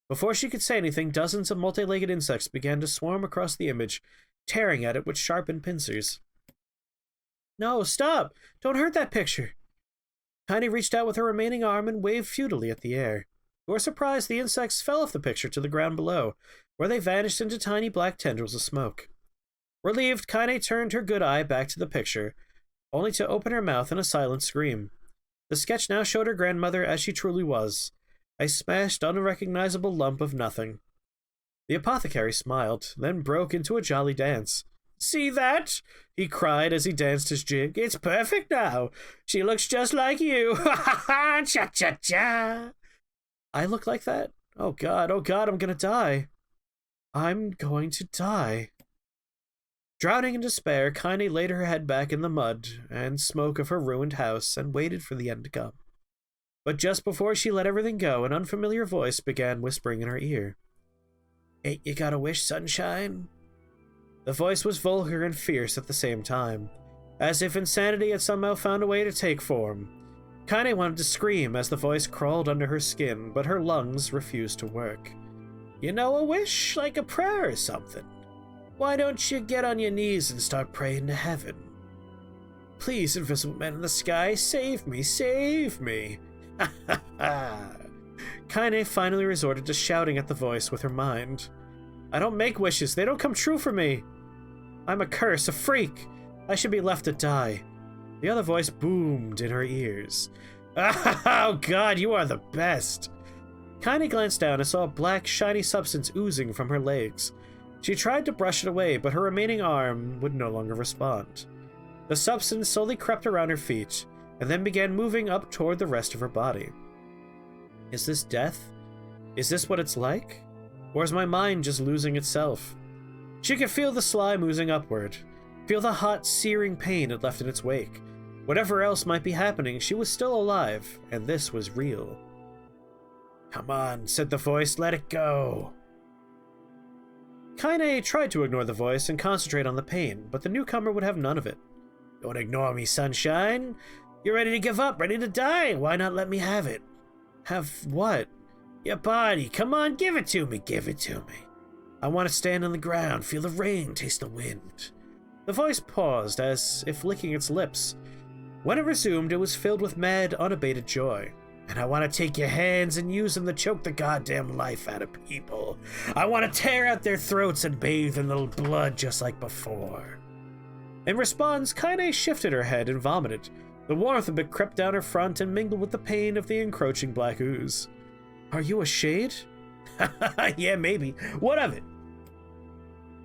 Before she could say anything, dozens of multi-legged insects began to swarm across the image, tearing at it with sharpened pincers. No, stop! Don't hurt that picture! Kaine reached out with her remaining arm and waved futilely at the air. To her surprise, the insects fell off the picture to the ground below, where they vanished into tiny black tendrils of smoke. Relieved, Kaine turned her good eye back to the picture, only to open her mouth in a silent scream. The sketch now showed her grandmother as she truly was, a smashed, unrecognizable lump of nothing. The apothecary smiled, then broke into a jolly dance. See that? He cried as he danced his jig. It's perfect now. She looks just like you. Ha ha ha! Cha-cha-cha! I look like that? Oh god, I'm gonna die. I'm going to die. Drowning in despair, Kaine laid her head back in the mud and smoke of her ruined house and waited for the end to come. But just before she let everything go, an unfamiliar voice began whispering in her ear. Ain't you got a wish, sunshine? The voice was vulgar and fierce at the same time, as if insanity had somehow found a way to take form. Kaine wanted to scream as the voice crawled under her skin, but her lungs refused to work. You know, a wish, like a prayer or something. Why don't you get on your knees and start praying to heaven? Please, invisible man in the sky, save me, save me. Ha ha ha. Kaine finally resorted to shouting at the voice with her mind. I don't make wishes, they don't come true for me. I'm a curse, a freak. I should be left to die. The other voice boomed in her ears. Oh god, you are the best. Kaine glanced down and saw a black, shiny substance oozing from her legs. She tried to brush it away, but her remaining arm would no longer respond. The substance slowly crept around her feet, and then began moving up toward the rest of her body. Is this death? Is this what it's like? Or is my mind just losing itself? She could feel the slime oozing upward, feel the hot, searing pain it left in its wake. Whatever else might be happening, she was still alive, and this was real. Come on, said the voice, let it go. Kaine tried to ignore the voice and concentrate on the pain, but the newcomer would have none of it. Don't ignore me, sunshine. You're ready to give up, ready to die. Why not let me have it? Have what? Your body. Come on, give it to me, give it to me. I want to stand on the ground, feel the rain, taste the wind. The voice paused, as if licking its lips. When it resumed, it was filled with mad, unabated joy. And I want to take your hands and use them to choke the goddamn life out of people. I want to tear out their throats and bathe in little blood just like before. In response, Kaine shifted her head and vomited. The warmth of it crept down her front and mingled with the pain of the encroaching black ooze. Are you a shade? Yeah, maybe. What of it?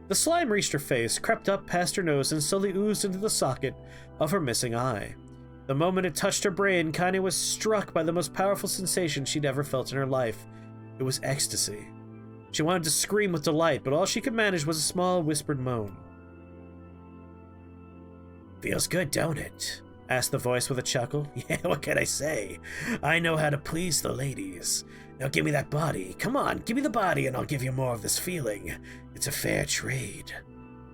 The slime reached her face, crept up past her nose, and slowly oozed into the socket of her missing eye. The moment it touched her brain, Kaine was struck by the most powerful sensation she'd ever felt in her life. It was ecstasy. She wanted to scream with delight, but all she could manage was a small, whispered moan. Feels good, don't it? Asked the voice with a chuckle. Yeah, what can I say? I know how to please the ladies. Now give me that body. Come on, give me the body and I'll give you more of this feeling. It's a fair trade.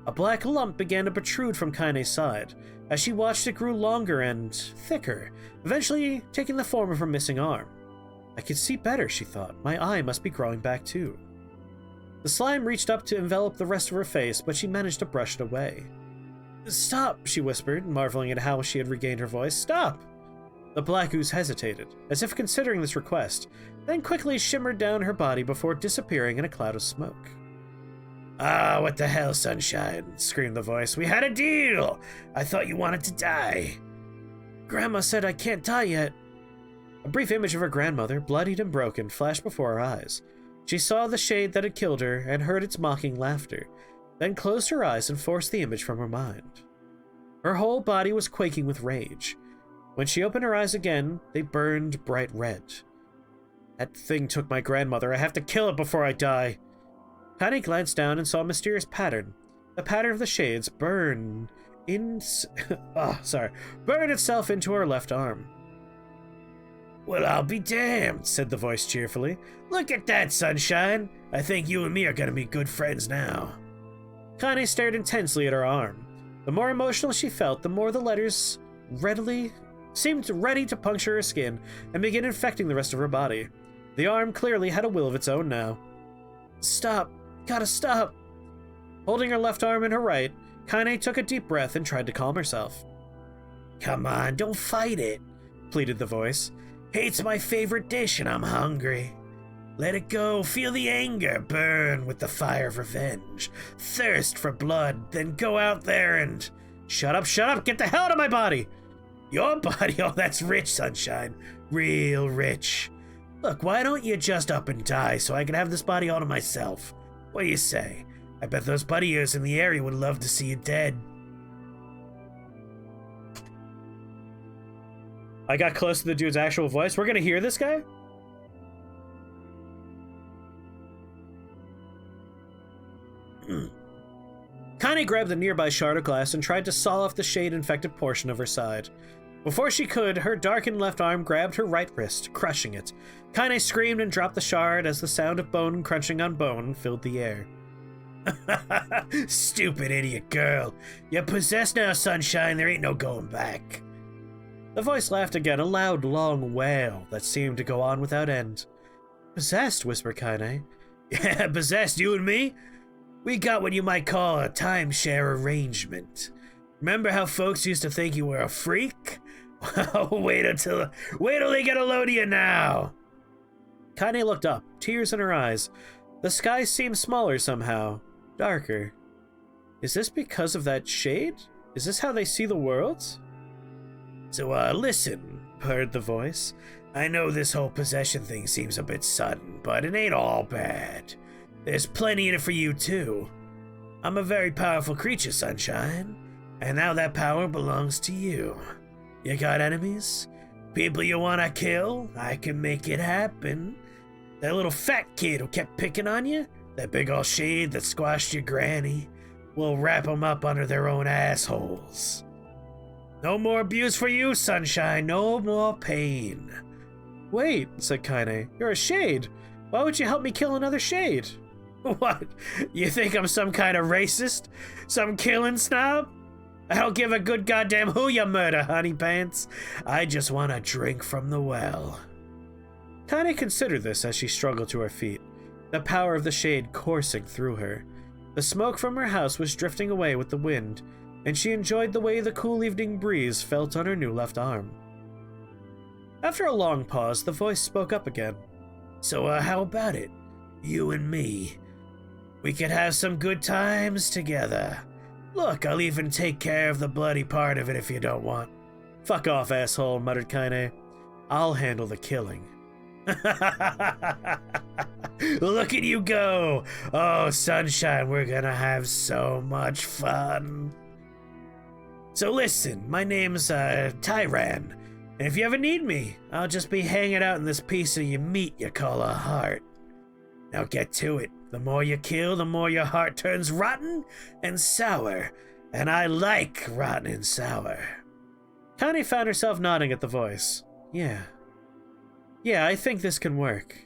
A black lump began to protrude from Kaine's side. As she watched, it grew longer and thicker, eventually taking the form of her missing arm. I could see better, she thought. My eye must be growing back too. The slime reached up to envelop the rest of her face, but she managed to brush it away. Stop, she whispered, marveling at how she had regained her voice. Stop! The black ooze hesitated, as if considering this request, then quickly shimmered down her body before disappearing in a cloud of smoke. "Ah, what the hell, Sunshine?" screamed the voice. "We had a deal! I thought you wanted to die." "Grandma said I can't die yet." A brief image of her grandmother, bloodied and broken, flashed before her eyes. She saw the shade that had killed her and heard its mocking laughter, then closed her eyes and forced the image from her mind. Her whole body was quaking with rage. When she opened her eyes again, they burned bright red. "That thing took my grandmother. I have to kill it before I die." Kaine glanced down and saw a mysterious pattern. The pattern of the shades burn itself into her left arm. "Well, I'll be damned," said the voice cheerfully. "Look at that, Sunshine. I think you and me are gonna be good friends now." Kaine stared intensely at her arm. The more emotional she felt, the more the letters seemed ready to puncture her skin and begin infecting the rest of her body. The arm clearly had a will of its own now. "Stop. Gotta stop." Holding her left arm in her right, Kaine took a deep breath and tried to calm herself. "Come on, don't fight it," pleaded the voice. "Hate's my favorite dish and I'm hungry. Let it go, feel the anger burn with the fire of revenge. Thirst for blood, then go out there and..." Shut up, get the hell out of my body!" "Your body? Oh, that's rich, Sunshine. Real rich. Look, why don't you just up and die so I can have this body all to myself? What do you say? I bet those buddies in the area would love to see you dead." I got close to the dude's actual voice. We're gonna hear this guy? Kaine grabbed the nearby shard of glass and tried to saw off the shade-infected portion of her side. Before she could, her darkened left arm grabbed her right wrist, crushing it. Kaine screamed and dropped the shard as the sound of bone crunching on bone filled the air. "Stupid idiot girl. You're possessed now, Sunshine. There ain't no going back." The voice laughed again, a loud, long wail that seemed to go on without end. "Possessed?" whispered Kaine. "Yeah, possessed, you and me? We got what you might call a timeshare arrangement. Remember how folks used to think you were a freak? Well, wait till they get a load of you now." Kaine looked up, tears in her eyes. The sky seemed smaller somehow, darker. Is this because of that shade? Is this how they see the world? "So, listen," purred the voice. "I know this whole possession thing seems a bit sudden, but it ain't all bad. There's plenty in it for you, too. I'm a very powerful creature, Sunshine, and now that power belongs to you. You got enemies? People you want to kill? I can make it happen. That little fat kid who kept picking on you? That big old shade that squashed your granny? We'll wrap them up under their own assholes. No more abuse for you, Sunshine. No more pain." "Wait," said Kaine. "You're a shade. Why would you help me kill another shade?" "What? You think I'm some kind of racist? Some killing snob? I don't give a good goddamn who you murder, honey pants. I just want a drink from the well." Kaine considered this as she struggled to her feet, the power of the shade coursing through her. The smoke from her house was drifting away with the wind, and she enjoyed the way the cool evening breeze felt on her new left arm. After a long pause, the voice spoke up again. "So, how about it? You and me. We could have some good times together. Look, I'll even take care of the bloody part of it if you don't want." "Fuck off, asshole," muttered Kaine. "I'll handle the killing." "Look at you go! Oh, Sunshine, we're gonna have so much fun. So listen, my name's Tyran, and if you ever need me, I'll just be hanging out in this piece of your meat you call a heart. Now get to it. The more you kill, the more your heart turns rotten and sour, and I like rotten and sour." Kaine found herself nodding at the voice. Yeah, I think this can work.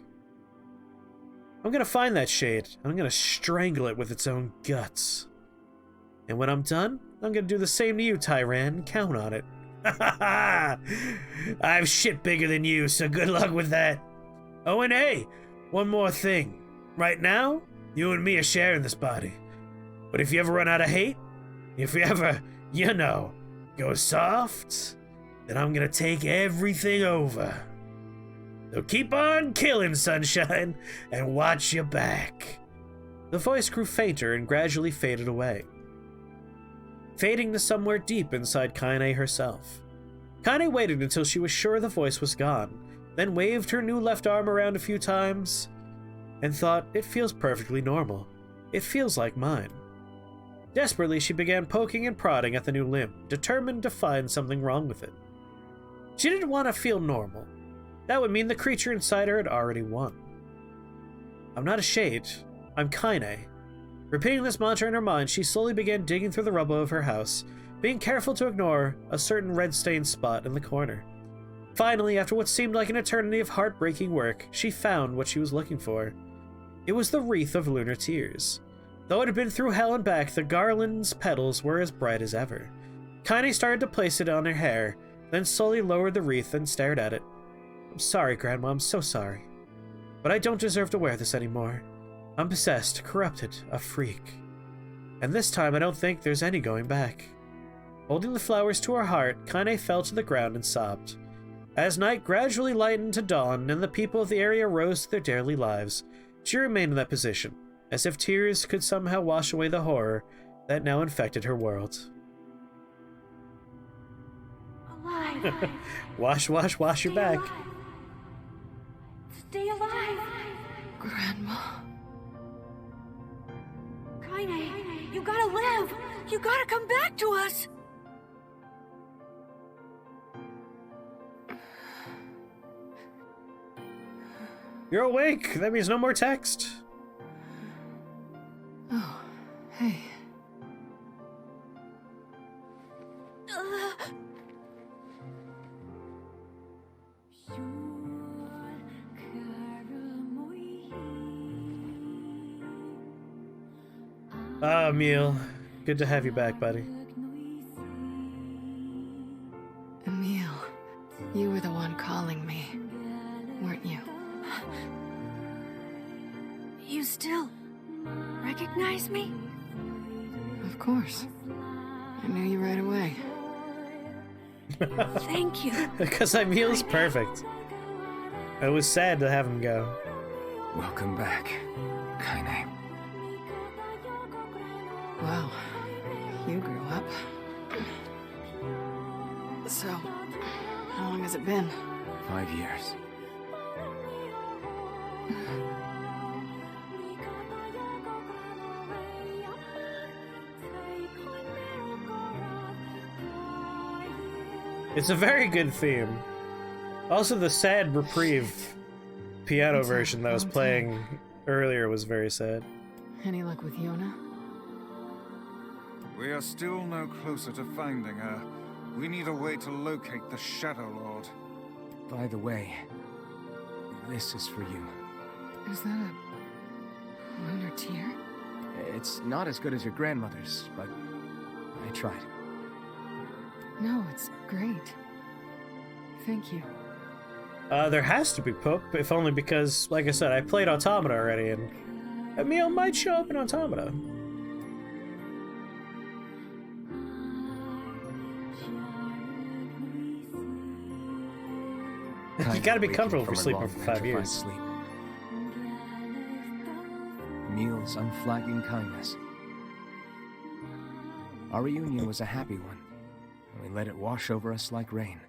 I'm gonna find that shade, and I'm gonna strangle it with its own guts. And when I'm done, I'm gonna do the same to you, Tyran. Count on it. "I've shit bigger than you, so good luck with that. Oh, and hey, one more thing. Right now, you and me are sharing this body. But if you ever run out of hate, if you ever, go soft, then I'm gonna take everything over. So keep on killing, Sunshine, and watch your back. The voice grew fainter and gradually faded away, fading to somewhere deep inside Kaine herself. Kaine waited until she was sure the voice was gone, then waved her new left arm around a few times, and thought, it feels perfectly normal. It feels like mine. Desperately, she began poking and prodding at the new limb, determined to find something wrong with it. She didn't want to feel normal. That would mean the creature inside her had already won. I'm not a shade. I'm Kaine. Repeating this mantra in her mind, she slowly began digging through the rubble of her house, being careful to ignore a certain red-stained spot in the corner. Finally, after what seemed like an eternity of heartbreaking work, she found what she was looking for. It was the wreath of lunar tears. Though it had been through hell and back, the garland's petals were as bright as ever. Kaine started to place it on her hair, then slowly lowered the wreath and stared at it. I'm sorry, Grandma, I'm so sorry. But I don't deserve to wear this anymore. I'm possessed, corrupted, a freak. And this time I don't think there's any going back. Holding the flowers to her heart, Kaine fell to the ground and sobbed. As night gradually lightened to dawn and the people of the area rose to their daily lives, she remained in that position, as if tears could somehow wash away the horror that now infected her world. Alive. Wash your back. Alive. Stay alive. Grandma. Kaine, you gotta live. You gotta come back to us. You're awake. That means no more text. Oh, hey. Ah, Emil. Good to have you back, buddy. Emil, you were the one calling me, weren't you? You still recognize me? Of course. I knew you right away. Thank you. Because Emil's perfect. It was sad to have him go. Welcome back, Kaine. Wow, you grew up. So, how long has it been? 5 years. It's a very good theme. Also, the sad reprieve piano version that was playing earlier was very sad. Any luck with Yona? We are still no closer to finding her. We need a way to locate the Shadow Lord. By the way, this is for you. Is that a lunar tear? It's not as good as your grandmother's, but I tried. No, it's great. Thank you. There has to be Pope, if only because, like I said, I played Automata already, and Emil might show up in Automata. You gotta be comfortable if you're sleeping for 5 years. Sleep. Emil's unflagging kindness. Our reunion was a happy one, and we let it wash over us like rain.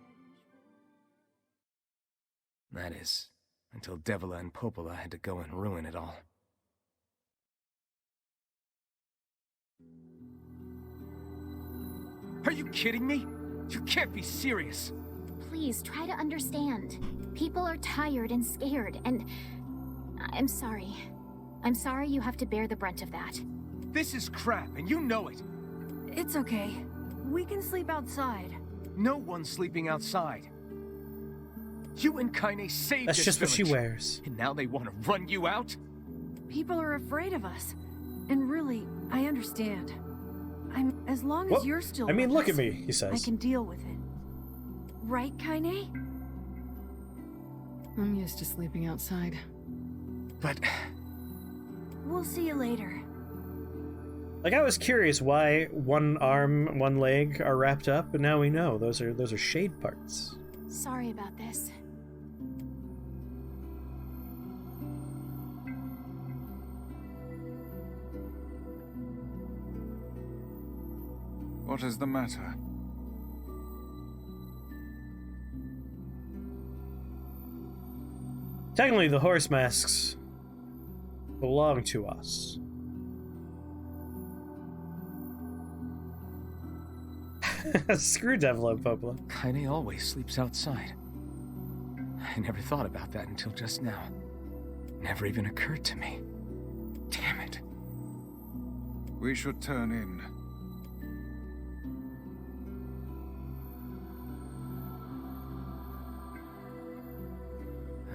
That is, until Devila and Popola had to go and ruin it all. Are you kidding me? You can't be serious! Please, try to understand. People are tired and scared, and I'm sorry. I'm sorry you have to bear the brunt of that. This is crap, and you know it! It's okay. We can sleep outside. No one's sleeping outside. You and Kaine saved That's this just what she village, wears. and now they want to run you out? People are afraid of us. And really, I understand. As long Well, as you're still I mean, with look us, at me, he I says. can deal with it. Right, Kaine? I'm used to sleeping outside. But We'll see you later. Like, I was curious why one arm, one leg are wrapped up, but now we know those are shade parts. Sorry about this. What is the matter? Technically, the horse masks belong to us. Screw Devil and Popola. Kaine always sleeps outside. I never thought about that until just now. Never even occurred to me. Damn it. We should turn in.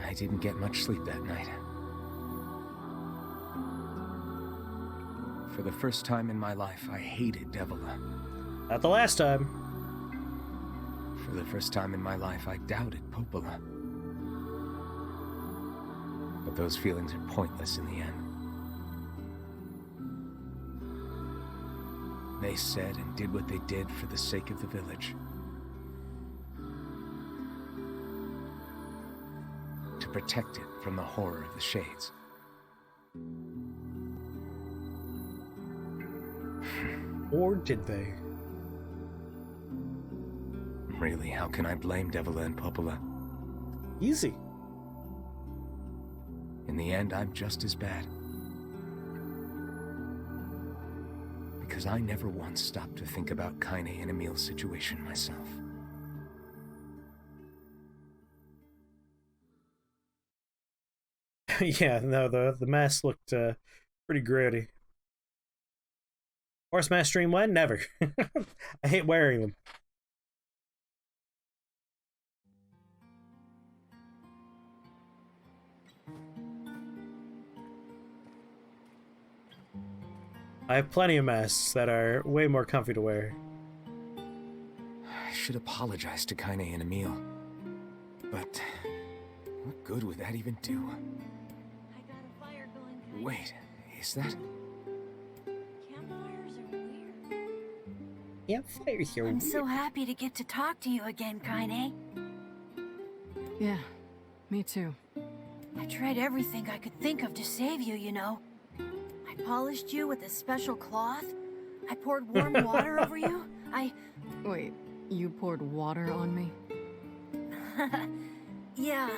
I didn't get much sleep that night. For the first time in my life, I hated Devila. Not the last time. For the first time in my life, I doubted Popola. But those feelings are pointless in the end. They said and did what they did for the sake of the village. To protect it from the horror of the Shades. Or did they? Really, how can I blame Devila and Popola? Easy. In the end, I'm just as bad. Because I never once stopped to think about Kaine and Emil's situation myself. Yeah, no, the mask looked pretty grody. Horse mask stream when? Never. I hate wearing them. I have plenty of masks that are way more comfy to wear. I should apologize to Kaine and Emil. But what good would that even do? I got a fire going. Wait, is that? Campfires are weird. Yeah, fires are I'm so happy to get to talk to you again, Kaine. Yeah, me too. I tried everything I could think of to save you, you know. I polished you with a special cloth. I poured warm water over you. Wait, you poured water on me? Yeah,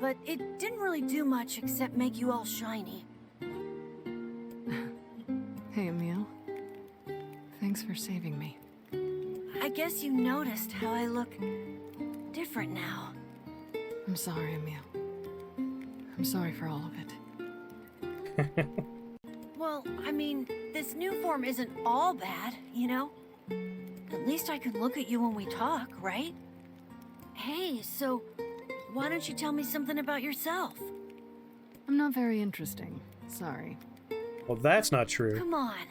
but it didn't really do much except make you all shiny. Hey, Emil. Thanks for saving me. I guess you noticed how I look different now. I'm sorry, Emil. I'm sorry for all of it. Well, I mean, this new form isn't all bad, you know? At least I can look at you when we talk, right? Hey, so why don't you tell me something about yourself? I'm not very interesting. Sorry. Well, that's not true. Come on,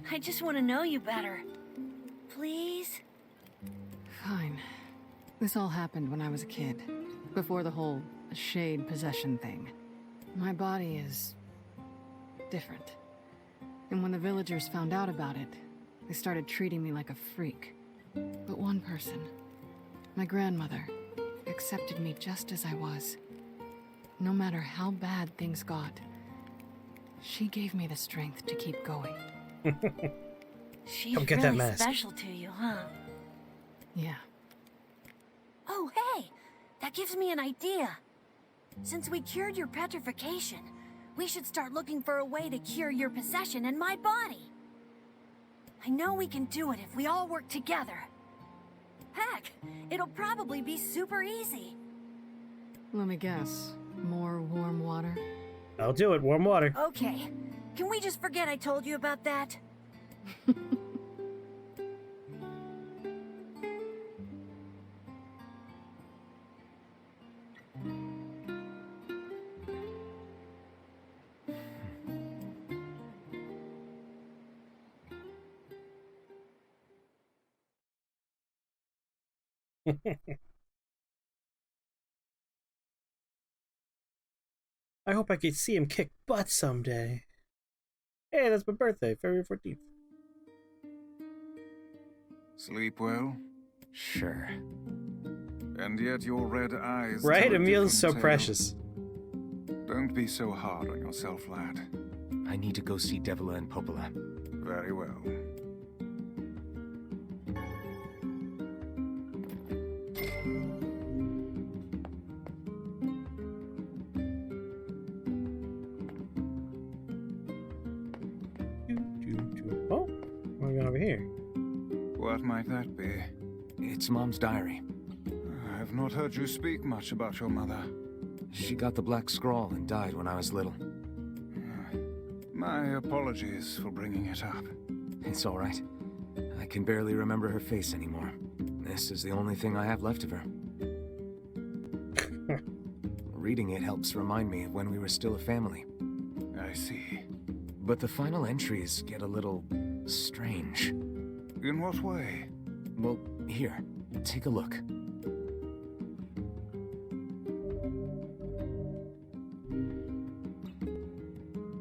I just want to know you better. Please? Fine. This all happened when I was a kid, before the whole shade possession thing. My body is different. And when the villagers found out about it, they started treating me like a freak. But one person, my grandmother, accepted me just as I was. No matter how bad things got, she gave me the strength to keep going. She's Come get really that mask. special to you, huh? Yeah. Oh, hey! That gives me an idea. Since we cured your petrification, we should start looking for a way to cure your possession in my body. I know we can do it if we all work together. Heck, it'll probably be super easy. Let me guess. More warm water? I'll do it. Warm water. Okay, can we just forget I told you about that? I hope I could see him kick butt someday. Hey, that's my birthday, February 14th. Sleep well? Sure. And yet your red eyes... Right? tell a Emil's so different tale. precious. Don't be so hard on yourself, lad. I need to go see Devila and Popola. Very well. Oh, what are we got over here? What might that be? It's Mom's diary. I've not heard you speak much about your mother. She got the Black Scrawl and died when I was little. My apologies for bringing it up. It's all right. I can barely remember her face anymore. This is the only thing I have left of her. Reading it helps remind me of when we were still a family. I see. But the final entries get a little strange. In what way? Well, here, take a look.